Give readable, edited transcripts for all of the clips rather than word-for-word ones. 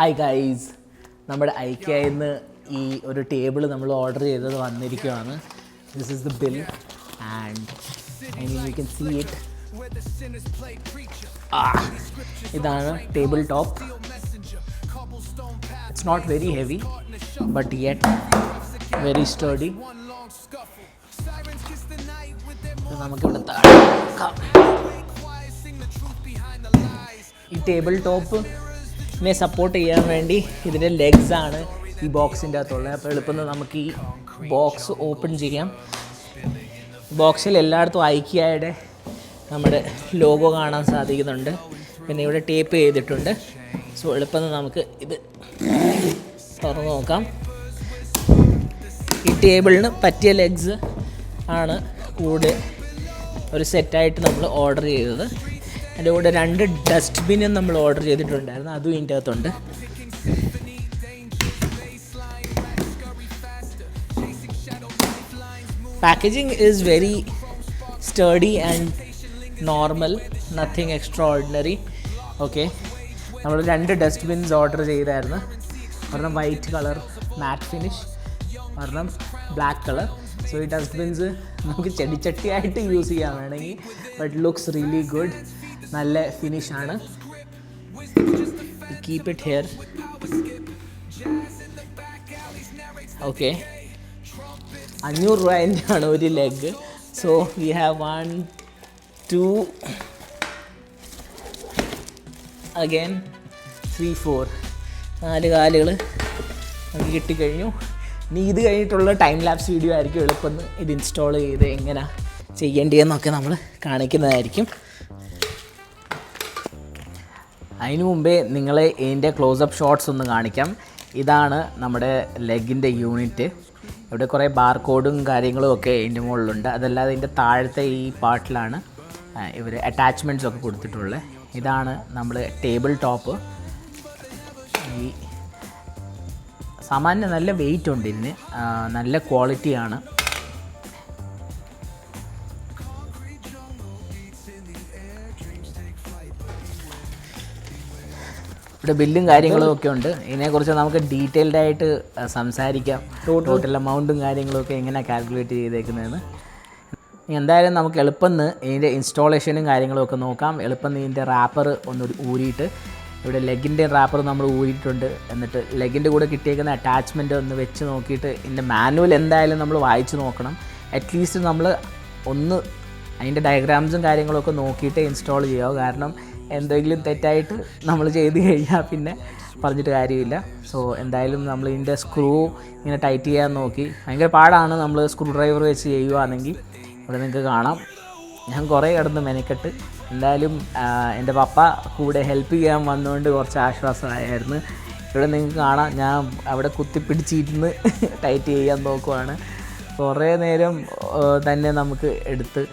Hi guys, നമ്മുടെ ഐക്യയിൽ നിന്ന് ഈ ഒരു ടേബിൾ നമ്മൾ ഓർഡർ ചെയ്തത് വന്നിരിക്കുകയാണ്. This is the bill and you can see it. ഇതാണ് table top. It's not very heavy but yet very sturdy. നമുക്കിവിടെ താഴെ നോക്കാം. ഈ ടേബിൾ ടോപ്പിനെ സപ്പോർട്ട് ചെയ്യാൻ വേണ്ടി ഇതിൻ്റെ ലെഗ്സാണ് ഈ ബോക്സിൻ്റെ അകത്തുള്ളത്. അപ്പോൾ എളുപ്പം നമുക്ക് ഈ ബോക്സ് ഓപ്പൺ ചെയ്യാം. ബോക്സിൽ എല്ലായിടത്തും ഐക്യയുടെ നമ്മുടെ ലോഗോ കാണാൻ സാധിക്കുന്നുണ്ട്. പിന്നെ ഇവിടെ ടേപ്പ് ചെയ്തിട്ടുണ്ട്. സോ എളുപ്പം നമുക്ക് ഇത് തുറന്ന് നോക്കാം. ഈ ടേബിളിന് പറ്റിയ ലെഗ്സ് ആണ് കൂടെ ഒരു സെറ്റായിട്ട് നമ്മൾ ഓർഡർ ചെയ്തത്. അതിൻ്റെ കൂടെ 2 ഡസ്റ്റ്ബിനും നമ്മൾ ഓർഡർ ചെയ്തിട്ടുണ്ടായിരുന്നു, അതും ഇതിൻ്റെ അകത്തുണ്ട്. Packaging is very study and normal, nothing extra ordinary. Okay, നമ്മൾ 2 ഡസ്റ്റ്ബിൻസ് ഓർഡർ ചെയ്തായിരുന്നു. ഒരെണ്ണം വൈറ്റ് കളർ മാറ്റ് ഫിനിഷ്, ഒരെണ്ണം ബ്ലാക്ക് കളർ. സോ ഈ ഡസ്റ്റ്ബിൻസ് നമുക്ക് ചെടിച്ചട്ടിയായിട്ട് യൂസ് ചെയ്യാൻ വേണമെങ്കിൽ, ബട്ട് ലുക്സ് റിയലി ഗുഡ്. നല്ല ഫിനിഷാണ്. Keep it here. ഓക്കെ, 500 രൂപേൻ്റെയാണ് ഒരു leg. So we have 1 2 again 3 4 4 കാലുകൾ നമുക്ക് കിട്ടിക്കഴിഞ്ഞു. ഇനി ഇത് കഴിഞ്ഞിട്ടുള്ള ടൈം ലാപ്സ് വീഡിയോ ആയിരിക്കും എളുപ്പം ഇത് ഇൻസ്റ്റാൾ ചെയ്ത് എങ്ങനെ ചെയ്യേണ്ടതെന്നൊക്കെ നമ്മൾ കാണിക്കുന്നതായിരിക്കും. അതിനു മുമ്പേ നിങ്ങളെ ഇതിൻ്റെ ക്ലോസപ്പ് ഷോട്ട്സ് ഒന്ന് കാണിക്കാം. ഇതാണ് നമ്മുടെ ലെഗിൻ്റെ യൂണിറ്റ്. ഇവിടെ കുറേ ബാർകോഡും കാര്യങ്ങളും ഒക്കെ ഇതിൻ്റെ മുകളിലുണ്ട്. അതല്ലാതെ ഇതിൻ്റെ താഴത്തെ ഈ പാർട്ടിലാണ് ഇവർ അറ്റാച്ച്മെൻറ്റ്സ് ഒക്കെ കൊടുത്തിട്ടുള്ളത്. ഇതാണ് നമ്മൾ ടേബിൾ ടോപ്പ്. ഈ സാമാന്യം നല്ല വെയിറ്റ് ഉണ്ട് ഇതിന്, നല്ല ക്വാളിറ്റിയാണ്. ഇവിടെ ബില്ലും കാര്യങ്ങളും ഒക്കെ ഉണ്ട്. ഇതിനെക്കുറിച്ച് നമുക്ക് ഡീറ്റെയിൽഡ് ആയിട്ട് സംസാരിക്കാം. ടോട്ടൽ എമൗണ്ടും കാര്യങ്ങളൊക്കെ എങ്ങനെ കാൽക്കുലേറ്റ് ചെയ്തേക്കുന്നതെന്ന്. എന്തായാലും നമുക്ക് എളുപ്പം ഇതിൻ്റെ ഇൻസ്റ്റാളേഷനും കാര്യങ്ങളും ഒക്കെ നോക്കാം. എളുപ്പം ഇതിൻ്റെ റാപ്പർ ഒന്ന് ഊരിയിട്ട്, ഇവിടെ ലെഗിൻ്റെ റാപ്പർ നമ്മൾ ഊരിയിട്ടുണ്ട്. എന്നിട്ട് ലെഗിൻ്റെ കൂടെ കിട്ടിയേക്കുന്ന അറ്റാച്ച്മെൻറ്റ് ഒന്ന് വെച്ച് നോക്കിയിട്ട് ഇതിൻ്റെ മാനുവൽ എന്തായാലും നമ്മൾ വായിച്ച് നോക്കണം. അറ്റ്ലീസ്റ്റ് നമ്മൾ ഒന്ന് അതിൻ്റെ ഡയഗ്രാംസും കാര്യങ്ങളൊക്കെ നോക്കിയിട്ട് ഇൻസ്റ്റാൾ ചെയ്യുക. കാരണം എന്തെങ്കിലും തെറ്റായിട്ട് നമ്മൾ ചെയ്ത് കഴിഞ്ഞാൽ പിന്നെ പറഞ്ഞിട്ട് കാര്യമില്ല. സോ എന്തായാലും നമ്മൾ ഇതിൻ്റെ സ്ക്രൂ ഇങ്ങനെ ടൈറ്റ് ചെയ്യാൻ നോക്കി. ഭയങ്കര പാടാണ് നമ്മൾ സ്ക്രൂ ഡ്രൈവർ വെച്ച് ചെയ്യുകയാണെങ്കിൽ. ഇവിടെ നിങ്ങൾക്ക് കാണാം, ഞാൻ കുറേ കിടന്ന് മെനക്കെട്ട്. എന്തായാലും എൻ്റെ പപ്പ കൂടെ ഹെൽപ്പ് ചെയ്യാൻ വന്നുകൊണ്ട് കുറച്ച് ആശ്വാസമായിരുന്നു. ഇവിടെ നിങ്ങൾക്ക് കാണാം, ഞാൻ അവിടെ കുത്തിപ്പിടിച്ചിരുന്ന് ടൈറ്റ് ചെയ്യാൻ നോക്കുവാണ്. കുറേ നേരം തന്നെ നമുക്ക് എടുത്ത്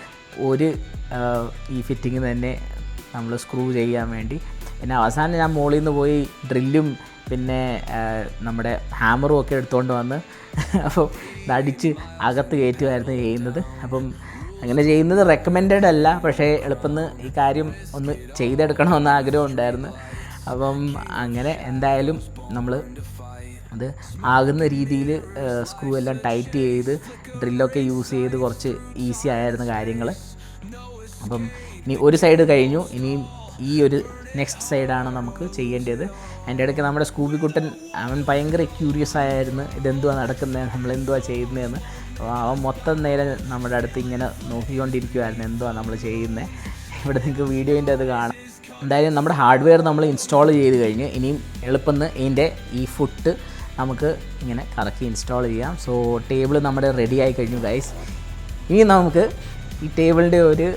ഈ ഫിറ്റിങ് തന്നെ നമ്മൾ സ്ക്രൂ ചെയ്യാൻ വേണ്ടി. പിന്നെ അവസാനം ഞാൻ മുകളിൽ നിന്ന് പോയി ഡ്രില്ലും പിന്നെ നമ്മുടെ ഹാമറും ഒക്കെ എടുത്തുകൊണ്ട് വന്ന് അപ്പോൾ ഇതടിച്ച് അകത്ത് കയറ്റുമായിരുന്നു ചെയ്യുന്നത്. അപ്പം അങ്ങനെ ചെയ്യുന്നത് റെക്കമെൻഡഡ് അല്ല, പക്ഷേ എളുപ്പം ഈ കാര്യം ഒന്ന് ചെയ്തെടുക്കണമെന്ന് ആഗ്രഹം ഉണ്ടായിരുന്നു. അപ്പം അങ്ങനെ എന്തായാലും നമ്മൾ അത് ആകുന്ന രീതിയിൽ സ്ക്രൂ എല്ലാം ടൈറ്റ് ചെയ്ത് ഡ്രില്ലൊക്കെ യൂസ് ചെയ്ത് കുറച്ച് ഈസി ആയിരുന്നു കാര്യങ്ങൾ. അപ്പം ഇനി ഒരു സൈഡ് കഴിഞ്ഞു, ഇനിയും ഈ ഒരു നെക്സ്റ്റ് സൈഡാണ് നമുക്ക് ചെയ്യേണ്ടത്. അതിൻ്റെ ഇടയ്ക്ക് നമ്മുടെ സ്കൂബിക്കുട്ടൻ അവൻ ഭയങ്കര ക്യൂരിയസ് ആയിരുന്നു, ഇതെന്തുവാ നടക്കുന്നത്, നമ്മളെന്തുവാ ചെയ്യുന്നതെന്ന്. അവൻ മൊത്തം നേരം നമ്മുടെ അടുത്ത് ഇങ്ങനെ നോക്കിക്കൊണ്ടിരിക്കുമായിരുന്നു എന്തുവാ നമ്മൾ ചെയ്യുന്നത്. ഇവിടെ നിങ്ങൾക്ക് വീഡിയോൻ്റെ അത് കാണാം. എന്തായാലും നമ്മുടെ ഹാർഡ്വെയർ നമ്മൾ ഇൻസ്റ്റാൾ ചെയ്ത് കഴിഞ്ഞ് ഇനിയും എളുപ്പം ഇതിൻ്റെ ഈ ഫുട്ട് നമുക്ക് ഇങ്ങനെ കറക്കി ഇൻസ്റ്റാൾ ചെയ്യാം. സോ ടേബിൾ നമ്മുടെ റെഡി ആയി കഴിഞ്ഞു ഗൈസ്. ഇനി നമുക്ക് ഈ ടേബിളിൻ്റെ ഒരു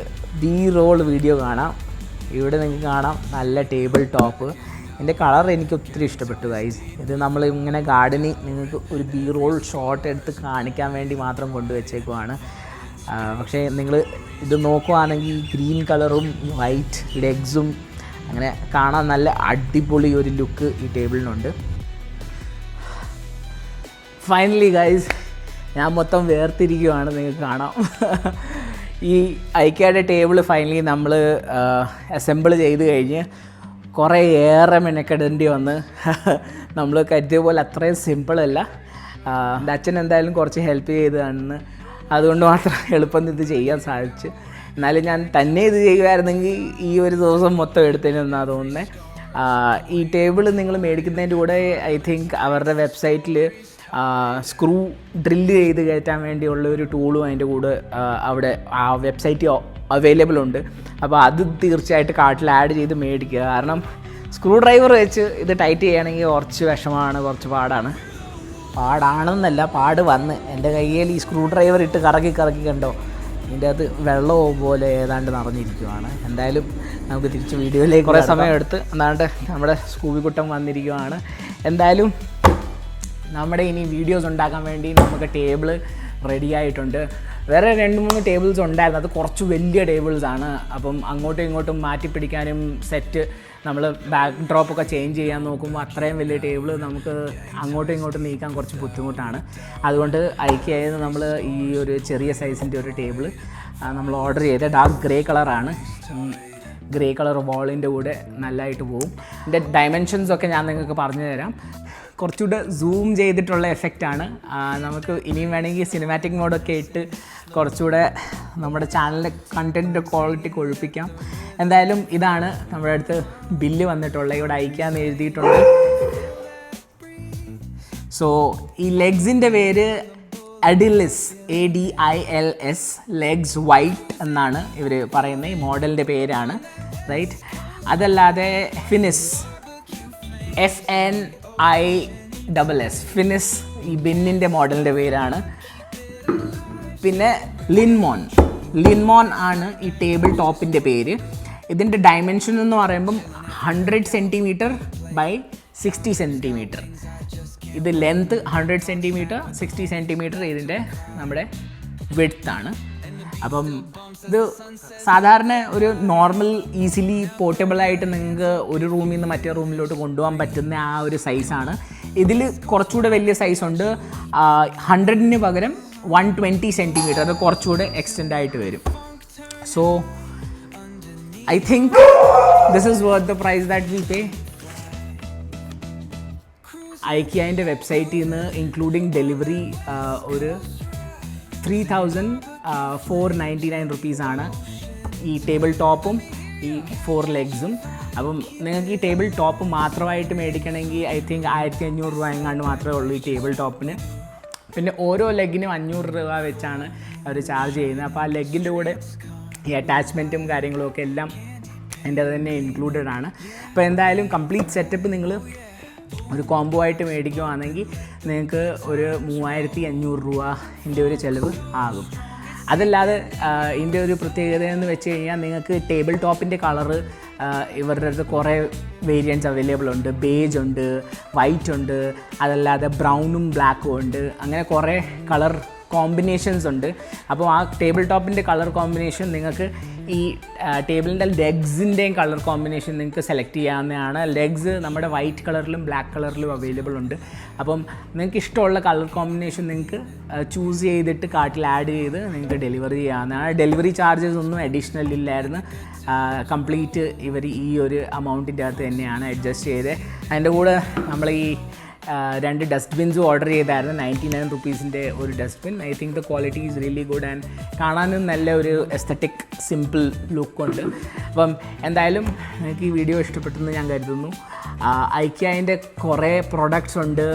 റോൾ വീഡിയോ കാണാം. ഇവിടെ നിങ്ങൾക്ക് കാണാം നല്ല ടേബിൾ ടോപ്പ്. ഇതിൻ്റെ കളർ എനിക്ക് ഒത്തിരി ഇഷ്ടപ്പെട്ടു ഗൈസ്. ഇത് നമ്മൾ ഇങ്ങനെ ഗാർഡനിൽ നിങ്ങൾക്ക് ഒരു റോൾ ഷോട്ട് എടുത്ത് കാണിക്കാൻ വേണ്ടി മാത്രം കൊണ്ടുവച്ചേക്കുവാണ്. പക്ഷേ നിങ്ങൾ ഇത് നോക്കുവാണെങ്കിൽ ഗ്രീൻ കളറും വൈറ്റ് ലെഗ്സും അങ്ങനെ കാണാൻ നല്ല അടിപൊളി ഒരു ലുക്ക് ഈ ടേബിളിനുണ്ട്. ഫൈനലി ഗൈസ്, ഞാൻ മൊത്തം വേർതിരിക്കുകയാണ്, നിങ്ങൾക്ക് കാണാം. ഈ ഐക്യയുടെ ടേബിൾ ഫൈനലി നമ്മൾ അസംബിൾ ചെയ്ത് കഴിഞ്ഞ് കുറേ ഏറെ മെനക്കെടേണ്ടി വന്ന് നമ്മൾ കരുതിയ പോലെ അത്രയും സിമ്പിളല്ല. എൻ്റെ അച്ഛൻ എന്തായാലും കുറച്ച് ഹെൽപ്പ് ചെയ്തതാണ്, അതുകൊണ്ട് മാത്രം എളുപ്പം ഇത് ചെയ്യാൻ സാധിച്ചു. എന്നാലും ഞാൻ തന്നെ ഇത് ചെയ്യുമായിരുന്നെങ്കിൽ ഈ ഒരു ദിവസം മൊത്തം എടുത്തതിനെന്നാണ് തോന്നുന്നത്. ഈ ടേബിൾ നിങ്ങൾ മേടിക്കുന്നതിൻ്റെ കൂടെ ഐ തിങ്ക് അവരുടെ വെബ്സൈറ്റിൽ സ്ക്രൂ ഡ്രില്ല് ചെയ്ത് കയറ്റാൻ വേണ്ടിയുള്ള ഒരു ടൂളും അതിൻ്റെ കൂടെ അവിടെ ആ വെബ്സൈറ്റ് അവൈലബിൾ ഉണ്ട്. അപ്പോൾ അത് തീർച്ചയായിട്ടും കാർട്ടിൽ ആഡ് ചെയ്ത് മേടിക്കുക. കാരണം സ്ക്രൂ ഡ്രൈവർ വെച്ച് ഇത് ടൈറ്റ് ചെയ്യുകയാണെങ്കിൽ കുറച്ച് വിഷമമാണ്, കുറച്ച് പാടാണെന്നല്ല, പാട് വന്ന് എൻ്റെ കയ്യിൽ ഈ സ്ക്രൂ ഡ്രൈവർ ഇട്ട് കറക്കി കണ്ടോ, ഇതിൻ്റെ അകത്ത് വെള്ളവും പോലെ ഏതാണ്ട് നിറഞ്ഞിരിക്കുവാണ്. എന്തായാലും നമുക്ക് തിരിച്ച് വീഡിയോയിലേക്ക് കുറേ സമയം എടുത്ത് എന്നാണ്ട് നമ്മുടെ സ്കൂബിക്കുട്ടൻ വന്നിരിക്കുവാണ്. എന്തായാലും നമ്മുടെ ഇനി വീഡിയോസ് ഉണ്ടാക്കാൻ വേണ്ടി നമുക്ക് ടേബിൾ റെഡി ആയിട്ടുണ്ട്. വേറെ 2-3 ടേബിൾസ് ഉണ്ടായിരുന്നു, അത് കുറച്ച് വലിയ ടേബിൾസാണ്. അപ്പം അങ്ങോട്ടും ഇങ്ങോട്ടും മാറ്റി പിടിക്കാനും സെറ്റ് നമ്മൾ ബാക്ക് ഡ്രോപ്പൊക്കെ ചേഞ്ച് ചെയ്യാൻ നോക്കുമ്പോൾ അത്രയും വലിയ ടേബിൾ നമുക്ക് അങ്ങോട്ടും ഇങ്ങോട്ടും നീക്കാൻ കുറച്ച് ബുദ്ധിമുട്ടാണ്. അതുകൊണ്ട് ഐക്യയിൽ നമ്മൾ ഈ ഒരു ചെറിയ സൈസിൻ്റെ ഒരു ടേബിൾ നമ്മൾ ഓർഡർ ചെയ്ത് ഡാർക്ക് ഗ്രേ കളറാണ്. ഈ ഗ്രേ കളർ വാളിൻ്റെ കൂടെ നല്ലതായിട്ട് പോകും. ഇതിൻ്റെ ഡയമെൻഷൻസൊക്കെ ഞാൻ നിങ്ങൾക്ക് പറഞ്ഞു തരാം. കുറച്ചുകൂടെ സൂം ചെയ്തിട്ടുള്ള എഫക്റ്റാണ്. നമുക്ക് ഇനിയും വേണമെങ്കിൽ സിനിമാറ്റിക് മോഡൊക്കെ ഇട്ട് കുറച്ചുകൂടെ നമ്മുടെ ചാനലിൻ്റെ കണ്ടൻറ്റിൻ്റെ ക്വാളിറ്റി കൊഴുപ്പിക്കാം. എന്തായാലും ഇതാണ് നമ്മുടെ അടുത്ത് ബില്ല് വന്നിട്ടുള്ളത്. ഇവിടെ അയക്കാമെന്ന് എഴുതിയിട്ടുണ്ട്. സോ ഈ ലെഗ്സിൻ്റെ പേര് അഡിലിസ്, ADILS, ലെഗ്സ് വൈറ്റ് എന്നാണ് ഇവർ പറയുന്നത്. ഈ മോഡലിൻ്റെ പേരാണ്, റൈറ്റ്. അതല്ലാതെ ഫിനിസ്, FNISS, ഫിനിസ് ഈ ബിന്നിൻ്റെ മോഡലിൻ്റെ പേരാണ്. പിന്നെ ലിൻമോൺ ആണ് ഈ ടേബിൾ ടോപ്പിൻ്റെ പേര്. ഇതിൻ്റെ ഡയമെൻഷൻ എന്ന് പറയുമ്പം 100 സെൻറ്റിമീറ്റർ ബൈ 60 സെൻറ്റിമീറ്റർ. ഇത് ലെങ്ത്ത് 100 സെൻറ്റിമീറ്റർ, 60 സെൻറ്റിമീറ്റർ ഇതിൻ്റെ നമ്മുടെ വിഡ്ത്താണ്. അപ്പം ഇത് സാധാരണ ഒരു നോർമൽ ഈസിലി പോർട്ടബിളായിട്ട് നിങ്ങൾക്ക് ഒരു റൂമിൽ നിന്ന് മറ്റേ റൂമിലോട്ട് കൊണ്ടുപോകാൻ പറ്റുന്ന ആ ഒരു സൈസാണ്. ഇതിൽ കുറച്ചുകൂടെ വലിയ സൈസുണ്ട്. 100-ന് പകരം 120 സെൻറ്റിമീറ്റർ, അത് കുറച്ചുകൂടെ എക്സ്റ്റെൻഡ് ആയിട്ട് വരും. So I think this is worth the price that we pay. ഐക്യൻ്റെ വെബ്സൈറ്റിൽ നിന്ന് ഇൻക്ലൂഡിങ് ഡെലിവറി ഒരു 3,499 റുപ്പീസാണ് ഈ ടേബിൾ ടോപ്പും ഈ 4 ലെഗ്സും. അപ്പം നിങ്ങൾക്ക് ഈ ടേബിൾ ടോപ്പ് മാത്രമായിട്ട് മേടിക്കണമെങ്കിൽ ഐ തിങ്ക് 1,500 രൂപ എങ്ങാണ്ട് മാത്രമേ ഉള്ളൂ ഈ ടേബിൾ ടോപ്പിന്. പിന്നെ ഓരോ ലെഗിനും 500 രൂപ വെച്ചാണ് അവർ ചാർജ് ചെയ്യുന്നത്. അപ്പോൾ ആ ലെഗിൻ്റെ കൂടെ ഈ അറ്റാച്ച്മെൻറ്റും കാര്യങ്ങളും ഒക്കെ എല്ലാം എൻ്റെ തന്നെ ഇൻക്ലൂഡഡ് ആണ്. അപ്പോൾ എന്തായാലും കംപ്ലീറ്റ് സെറ്റപ്പ് നിങ്ങൾ ഒരു കോംബോ ആയിട്ട് മേടിക്കുകയാണെങ്കിൽ നിങ്ങൾക്ക് ഒരു 3,500 രൂപൻ്റെ ഒരു ചിലവ് ആകും. അതല്ലാതെ ഇതിൻ്റെ ഒരു പ്രത്യേകത എന്ന് വെച്ച് കഴിഞ്ഞാൽ നിങ്ങൾക്ക് ടേബിൾ ടോപ്പിൻ്റെ കളറ് ഇവരുടെ അടുത്ത് കുറേ വേരിയൻറ്റ്സ് അവൈലബിൾ ഉണ്ട്. ബേജ് ഉണ്ട്, വൈറ്റ് ഉണ്ട്, അതല്ലാതെ ബ്രൗണും ബ്ലാക്കും ഉണ്ട്. അങ്ങനെ കുറേ കളർ കോമ്പിനേഷൻസ് ഉണ്ട്. അപ്പോൾ ആ ടേബിൾ ടോപ്പിൻ്റെ കളർ കോമ്പിനേഷൻ നിങ്ങൾക്ക് ഈ ടേബിളിൻ്റെ ലെഗ്സിൻ്റെയും കളർ കോമ്പിനേഷൻ നിങ്ങൾക്ക് സെലക്ട് ചെയ്യാവുന്നതാണ്. ലെഗ്സ് നമ്മുടെ വൈറ്റ് കളറിലും ബ്ലാക്ക് കളറിലും അവൈലബിൾ ഉണ്ട്. അപ്പം നിങ്ങൾക്ക് ഇഷ്ടമുള്ള കളർ കോമ്പിനേഷൻ നിങ്ങൾക്ക് ചൂസ് ചെയ്തിട്ട് കാർട്ടിൽ ആഡ് ചെയ്ത് നിങ്ങൾക്ക് ഡെലിവറി ചെയ്യാവുന്നതാണ്. ഡെലിവറി ചാർജസ് ഒന്നും അഡീഷണൽ ഇല്ലായിരുന്നു. കംപ്ലീറ്റ് ഇവർ ഈ ഒരു എമൗണ്ടിൻ്റെ അകത്ത് തന്നെയാണ് അഡ്ജസ്റ്റ് ചെയ്ത്. അതിൻ്റെ കൂടെ നമ്മൾ ഈ 2 ഡസ്റ്റ്ബിൻസും ഓർഡർ ചെയ്തായിരുന്നു. 99 റുപ്പീസിൻ്റെ ഒരു dustbin. I think the quality is really good and കാണാനും നല്ല ഒരു എസ്തറ്റിക് സിമ്പിൾ ലുക്കുണ്ട്. അപ്പം എന്തായാലും എനിക്ക് ഈ വീഡിയോ ഇഷ്ടപ്പെട്ടെന്ന് ഞാൻ കരുതുന്നു. ഐക്യൻ്റെ കുറേ പ്രൊഡക്ട്സ് ഉണ്ട്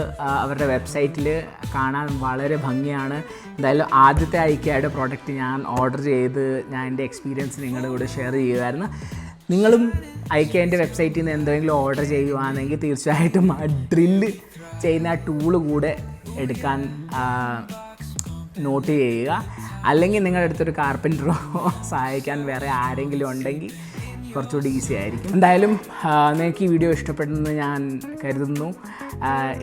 അവരുടെ വെബ്സൈറ്റിൽ, കാണാൻ വളരെ ഭംഗിയാണ്. എന്തായാലും ആദ്യത്തെ ഐക്യയുടെ പ്രോഡക്റ്റ് ഞാൻ ഓർഡർ ചെയ്ത് ഞാൻ എൻ്റെ എക്സ്പീരിയൻസ് നിങ്ങളുടെ കൂടെ ഷെയർ ചെയ്യുമായിരുന്നു. നിങ്ങളും ഐക്യൻ്റെ വെബ്സൈറ്റിൽ നിന്ന് എന്തെങ്കിലും ഓർഡർ ചെയ്യുകയാണെങ്കിൽ തീർച്ചയായിട്ടും ആ ഡ്രില്ല് ചെയ്യുന്ന ആ ടൂള് കൂടെ എടുക്കാൻ നോട്ട് ചെയ്യുക. അല്ലെങ്കിൽ നിങ്ങളുടെ അടുത്തൊരു കാർപ്പൻറ്ററോ സഹായിക്കാൻ വേറെ ആരെങ്കിലും ഉണ്ടെങ്കിൽ കുറച്ചുകൂടി ഈസി ആയിരിക്കും. എന്തായാലും നിങ്ങൾക്ക് ഈ വീഡിയോ ഇഷ്ടപ്പെട്ടെന്ന് ഞാൻ കരുതുന്നു.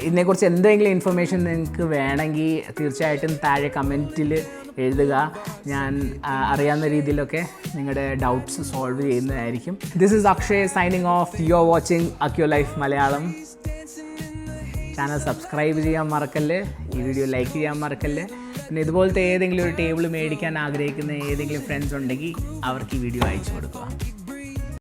ഇതിനെക്കുറിച്ച് എന്തെങ്കിലും ഇൻഫർമേഷൻ നിങ്ങൾക്ക് വേണമെങ്കിൽ തീർച്ചയായിട്ടും താഴെ കമൻറ്റിൽ എഴുതുക. ഞാൻ അറിയാവുന്ന രീതിയിലൊക്കെ നിങ്ങളുടെ ഡൗട്ട്സ് സോൾവ് ചെയ്യുന്നതായിരിക്കും. This is Akshay signing off. You are watching അക്യോ ലൈഫ് മലയാളം. ചാനൽ സബ്സ്ക്രൈബ് ചെയ്യാൻ മറക്കല്ലേ, ഈ വീഡിയോ ലൈക്ക് ചെയ്യാൻ മറക്കല്ലേ. പിന്നെ ഇതുപോലത്തെ ഏതെങ്കിലും ഒരു ടേബിൾ മേടിക്കാൻ ആഗ്രഹിക്കുന്ന ഏതെങ്കിലും ഫ്രണ്ട്സ് ഉണ്ടെങ്കിൽ അവർക്ക് ഈ വീഡിയോ അയച്ചു കൊടുക്കുക.